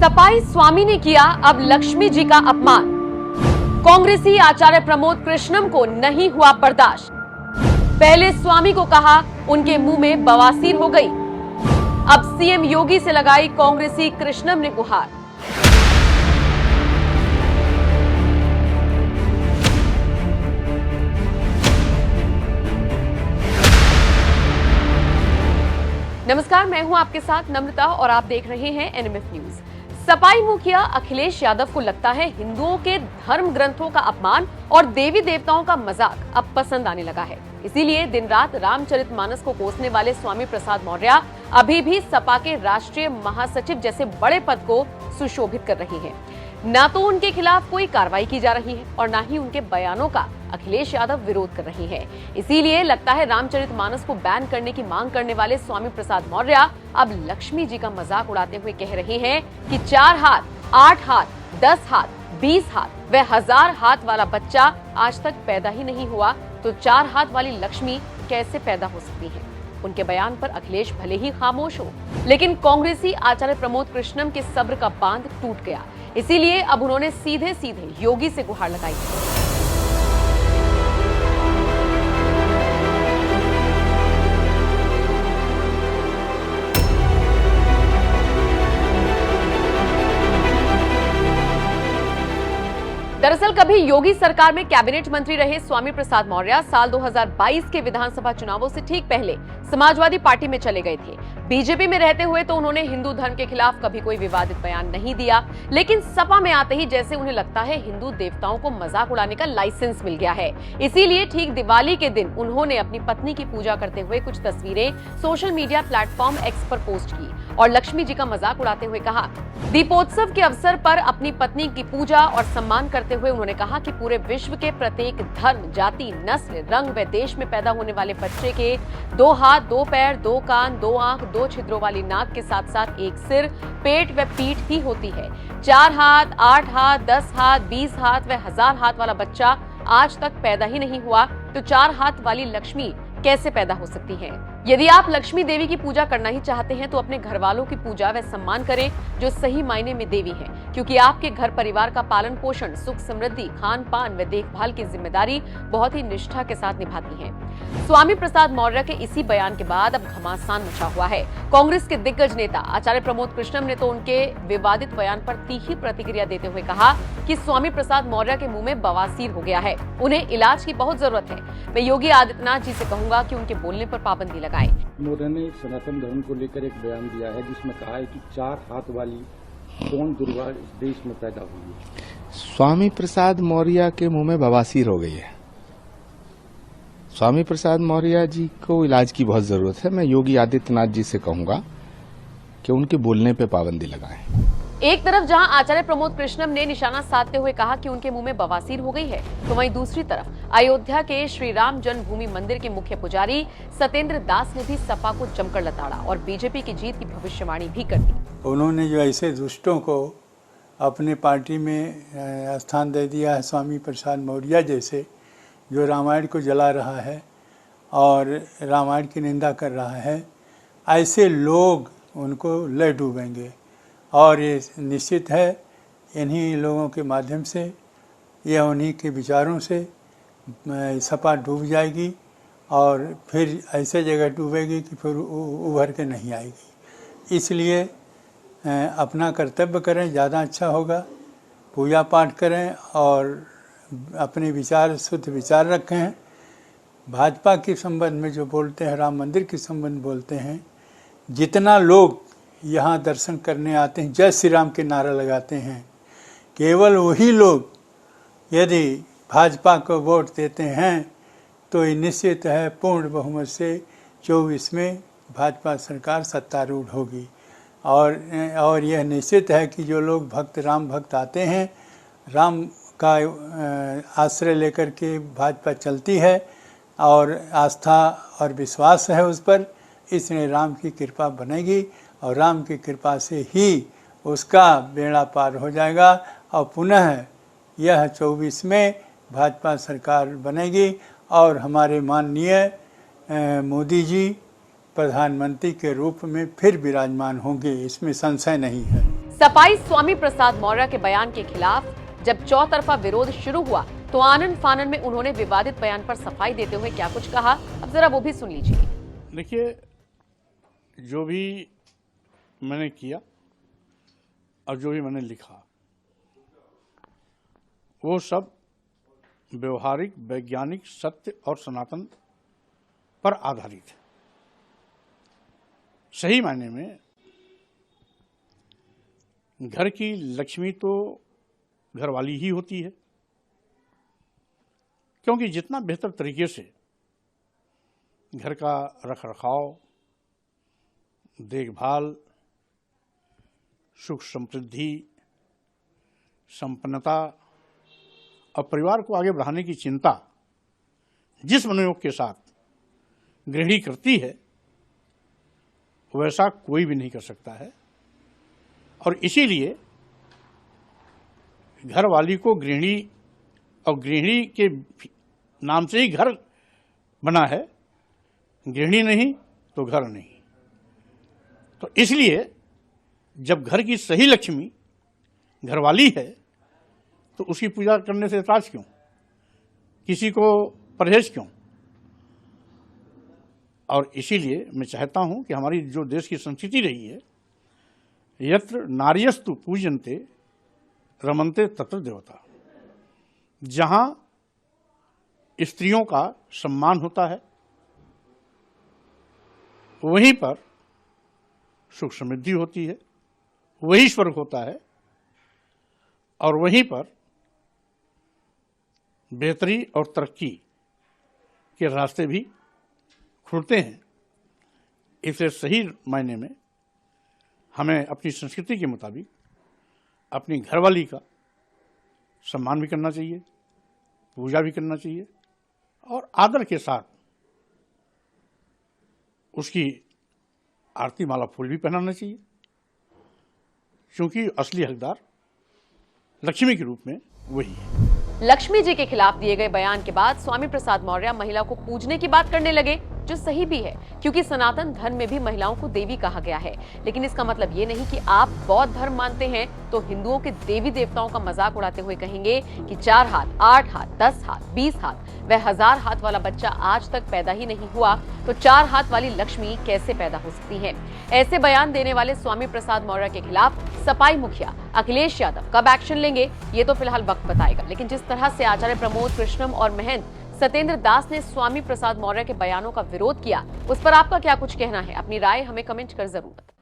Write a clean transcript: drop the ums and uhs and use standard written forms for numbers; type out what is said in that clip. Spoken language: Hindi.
सपाई स्वामी ने किया अब लक्ष्मी जी का अपमान। कांग्रेसी आचार्य प्रमोद कृष्णम को नहीं हुआ बर्दाश्त। पहले स्वामी को कहा, उनके मुंह में बवासीर हो गई। अब सीएम योगी से लगाई कांग्रेसी कृष्णम ने गुहार। नमस्कार, मैं हूं आपके साथ नम्रता और आप देख रहे हैं एनएमएफ न्यूज। सपाई मुखिया अखिलेश यादव को लगता है हिंदुओं के धर्म ग्रंथों का अपमान और देवी देवताओं का मजाक अब पसंद आने लगा है। इसीलिए दिन रात रामचरितमानस को कोसने वाले स्वामी प्रसाद मौर्य अभी भी सपा के राष्ट्रीय महासचिव जैसे बड़े पद को सुशोभित कर रही हैं। ना तो उनके खिलाफ कोई कार्रवाई की जा रही है और ना ही उनके बयानों का अखिलेश यादव विरोध कर रही है। इसीलिए लगता है रामचरितमानस को बैन करने की मांग करने वाले स्वामी प्रसाद मौर्य अब लक्ष्मी जी का मजाक उड़ाते हुए कह रहे हैं कि 4 हाथ, 8 हाथ, 10 हाथ, 20 हाथ व 1000 हाथ वाला बच्चा आज तक पैदा ही नहीं हुआ तो 4 हाथ वाली लक्ष्मी कैसे पैदा हो सकती है। उनके बयान पर अखिलेश भले ही खामोश हो, लेकिन कांग्रेसी आचार्य प्रमोद कृष्णम के सब्र का बांध टूट गया। इसीलिए अब उन्होंने सीधे सीधे योगी से गुहार लगाई। दरअसल कभी योगी सरकार में कैबिनेट मंत्री रहे स्वामी प्रसाद मौर्य साल 2022 के विधानसभा चुनावों से ठीक पहले समाजवादी पार्टी में चले गए थे। बीजेपी में रहते हुए तो उन्होंने हिंदू धर्म के खिलाफ कभी कोई विवादित बयान नहीं दिया, लेकिन सपा में आते ही जैसे उन्हें लगता है हिंदू देवताओं को मजाक उड़ाने का लाइसेंस मिल गया है। इसीलिए ठीक दिवाली के दिन उन्होंने अपनी पत्नी की पूजा करते हुए कुछ तस्वीरें सोशल मीडिया प्लेटफॉर्म एक्स पर पोस्ट की और लक्ष्मी जी का मजाक उड़ाते हुए कहा। दीपोत्सव के अवसर पर अपनी पत्नी की पूजा और सम्मान करते हुए उन्होंने कहा कि पूरे विश्व के प्रत्येक धर्म, जाति, नस्ल, रंग व देश में पैदा होने वाले बच्चे के 2 हाथ, 2 पैर, 2 कान, 2 आंख, 2 छिद्रों वाली नाक के साथ साथ एक सिर, पेट व पीठ ही होती है। 4 हाथ, 8 हाथ, 10 हाथ, 20 हाथ व 1000 हाथ वाला बच्चा आज तक पैदा ही नहीं हुआ तो 4 हाथ वाली लक्ष्मी कैसे पैदा हो सकती है। यदि आप लक्ष्मी देवी की पूजा करना ही चाहते हैं तो अपने घर वालों की पूजा व सम्मान करें जो सही मायने में देवी हैं, क्योंकि आपके घर परिवार का पालन पोषण, सुख समृद्धि, खान पान व देखभाल की जिम्मेदारी बहुत ही निष्ठा के साथ निभाती हैं। स्वामी प्रसाद मौर्य के इसी बयान के बाद अब घमासान मचा हुआ है। कांग्रेस के दिग्गज नेता आचार्य प्रमोद कृष्णम ने तो उनके विवादित बयान पर तीखी प्रतिक्रिया देते हुए कहा कि स्वामी प्रसाद मौर्य के मुंह में बवासीर हो गया है, उन्हें इलाज की बहुत जरूरत है। मैं योगी आदित्यनाथ जी से कहूंगा कि उनके बोलने पर पाबंदी लगाएं। मोदी ने सनातन धर्म को लेकर एक बयान दिया है जिसमें कहा है कि 4 हाथ वाली कौन दुर्गा इस देश में पैदा हुई है। स्वामी प्रसाद मौर्य के मुंह में बवासीर हो गई है। स्वामी प्रसाद मौर्य जी को इलाज की बहुत जरूरत है। मैं योगी आदित्यनाथ जी से कहूंगा कि उनके बोलने पे पाबंदी लगाएं। एक तरफ जहां आचार्य प्रमोद कृष्णम ने निशाना साधते हुए कहा कि उनके मुंह में बवासीर हो गई है, तो वहीं दूसरी तरफ अयोध्या के श्री राम जन्मभूमि मंदिर के मुख्य पुजारी सत्येंद्र दास ने भी सपा को जमकर लताड़ा और बीजेपी की जीत की भविष्यवाणी भी कर दी। उन्होंने जो ऐसे दुष्टों को अपने पार्टी में स्थान दे दिया है, स्वामी प्रसाद मौर्य जैसे, जो रामायण को जला रहा है और रामायण की निंदा कर रहा है, ऐसे लोग उनको ले डूबेंगे। और ये निश्चित है इन्हीं लोगों के माध्यम से या उन्हीं के विचारों से सपा डूब जाएगी और फिर ऐसे जगह डूबेगी कि फिर उभर के नहीं आएगी। इसलिए अपना कर्तव्य करें, ज़्यादा अच्छा होगा। पूजा पाठ करें और अपने विचार, शुद्ध विचार रखें। भाजपा के संबंध में जो बोलते हैं, राम मंदिर के संबंध बोलते हैं, जितना लोग यहाँ दर्शन करने आते हैं, जय श्री राम के नारा लगाते हैं, केवल वही लोग यदि भाजपा को वोट देते हैं तो ये निश्चित है पूर्ण बहुमत से 24 में भाजपा सरकार सत्तारूढ़ होगी। और यह निश्चित है कि जो लोग राम भक्त आते हैं, राम का आश्रय लेकर के भाजपा चलती है और आस्था और विश्वास है उस पर, इसलिए राम की कृपा बनेगी और राम की कृपा से ही उसका बेड़ा पार हो जाएगा और पुनः यह 24 में भाजपा सरकार बनेगी और हमारे माननीय मोदी जी प्रधानमंत्री के रूप में फिर विराजमान होंगे, इसमें संशय नहीं है। सपाई स्वामी प्रसाद मौर्य के बयान के खिलाफ जब चौतरफा विरोध शुरू हुआ तो आनन फानन में उन्होंने विवादित बयान पर सफाई देते हुए क्या कुछ कहा, अब जरा वो भी सुन लीजिए। देखिए, जो भी मैंने किया और जो भी मैंने लिखा वो सब व्यवहारिक, वैज्ञानिक, सत्य और सनातन पर आधारित है। सही मायने में घर की लक्ष्मी तो घरवाली ही होती है, क्योंकि जितना बेहतर तरीके से घर का रखरखाव, देखभाल, सुख समृद्धि, संपन्नता और परिवार को आगे बढ़ाने की चिंता जिस मनोयोग के साथ गृहिणी करती है वैसा कोई भी नहीं कर सकता है। और इसीलिए घर वाली को गृहिणी, और गृहिणी के नाम से ही घर बना है, गृहिणी नहीं तो घर नहीं। तो इसलिए जब घर की सही लक्ष्मी घरवाली है तो उसकी पूजा करने से ऐतराज क्यों, किसी को परहेज क्यों। और इसीलिए मैं चाहता हूं कि हमारी जो देश की संस्कृति रही है, यत्र नार्यस्तु पूजन्ते रमन्ते तत्र देवता, जहां स्त्रियों का सम्मान होता है वहीं पर सुख समृद्धि होती है, वही स्वर्ग होता है और वहीं पर बेहतरी और तरक्की के रास्ते भी खुलते हैं। इसलिए सही मायने में हमें अपनी संस्कृति के मुताबिक अपनी घरवाली का सम्मान भी करना चाहिए, पूजा भी करना चाहिए और आदर के साथ उसकी आरती माला फूल भी पहनाना चाहिए, क्योंकि असली हकदार लक्ष्मी के रूप में वही है। लक्ष्मी जी के खिलाफ दिए गए बयान के बाद स्वामी प्रसाद मौर्य महिला को पूजने की बात करने लगे, जो सही भी है, क्योंकि सनातन धर्म में भी महिलाओं को देवी कहा गया है। लेकिन इसका मतलब ये नहीं कि आप बौद्ध धर्म मानते हैं तो हिंदुओं के देवी देवताओं का मजाक उड़ाते हुए कहेंगे कि 4 हाथ, 8 हाथ, 10 हाथ, 20 हाथ व 1000 हाथ वाला बच्चा आज तक पैदा ही नहीं हुआ तो 4 हाथ वाली लक्ष्मी कैसे पैदा हो सकती है। ऐसे बयान देने वाले स्वामी प्रसाद मौर्य के खिलाफ सपाई मुखिया अखिलेश यादव कब एक्शन लेंगे ये तो फिलहाल वक्त बताएगा। लेकिन जिस तरह से आचार्य प्रमोद कृष्णम और महंत सत्येंद्र दास ने स्वामी प्रसाद मौर्य के बयानों का विरोध किया, उस पर आपका क्या कुछ कहना है? अपनी राय हमें कमेंट कर जरूर बताएं।